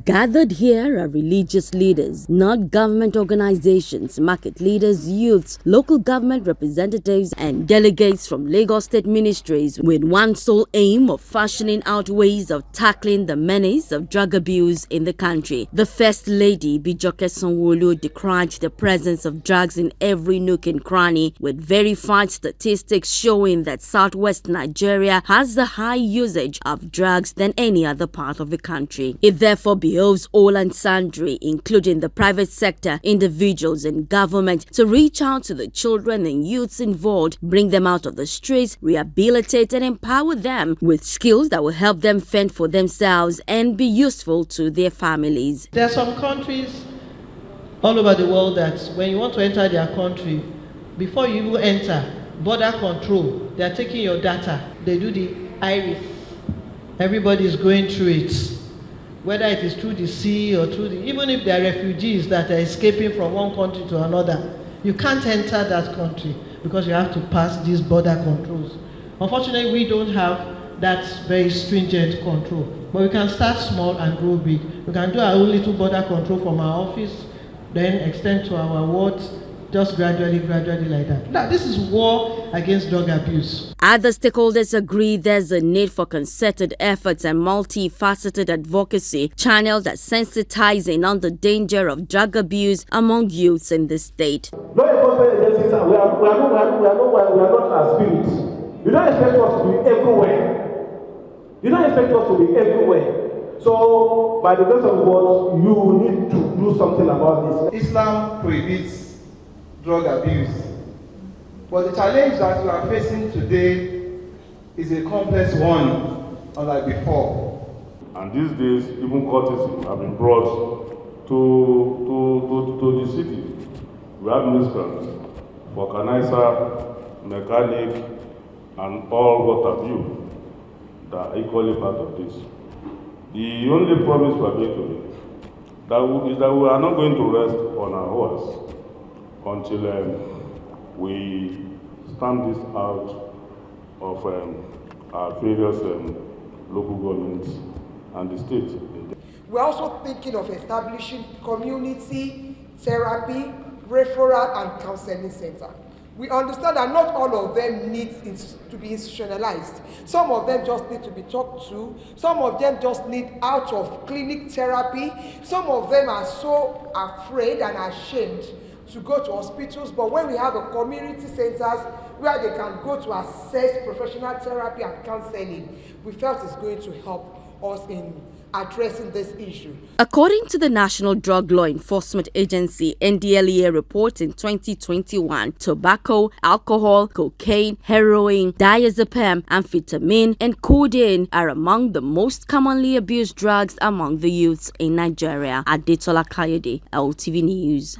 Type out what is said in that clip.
Gathered here are religious leaders, not government organizations, market leaders, youths, local government representatives, and delegates from Lagos State ministries with one sole aim of fashioning out ways of tackling the menace of drug abuse in the country. The First Lady, Ibijoke Sanwo-olu, decried the presence of drugs in every nook and cranny, with verified statistics showing that southwest Nigeria has the high usage of drugs than any other part of the country. It therefore behoves all and sundry, including the private sector, individuals and government, to reach out to the children and youths involved, bring them out of the streets, rehabilitate and empower them with skills that will help them fend for themselves and be useful to their families. There are some countries all over the world that when you want to enter their country, before you even enter, border control, they are taking your data. They do the iris. Everybody is going through it. Whether it is through the sea or through even if there are refugees that are escaping from one country to another, you can't enter that country because you have to pass these border controls. Unfortunately, we don't have that very stringent control, but we can start small and grow big. We can do our own little border control from our office, then extend to our wards, just gradually like that. Now, this is war against drug abuse. Other stakeholders agree there's a need for concerted efforts and multifaceted advocacy channeled at sensitizing on the danger of drug abuse among youths in the state. Law enforcement agencies, we are not as spirits. You don't expect us to be everywhere. You don't expect us to be everywhere. So, by the grace of God, you need to do something about this. Islam prohibits drug abuse. But the challenge that we are facing today is a complex one, unlike before. And these days, even courtesy have been brought to the city. We have miscreants, vulcanizer, mechanic, and all what have you that are equally part of this. The only promise we are going to make is that we are not going to rest on our horse until we stamp this out of our various local governments and the state. We're also thinking of establishing community therapy, referral and counseling center. We understand that not all of them need to be institutionalized. Some of them just need to be talked to. Some of them just need out of clinic therapy. Some of them are so afraid and ashamed to go to hospitals, but when we have a community centers where they can go to access professional therapy and counseling, we felt it's going to help us in addressing this issue. According to the National Drug Law Enforcement Agency NDLEA report in 2021, tobacco, alcohol, cocaine, heroin, diazepam, amphetamine, and codeine are among the most commonly abused drugs among the youths in Nigeria. Adetola Kayode, LTV News.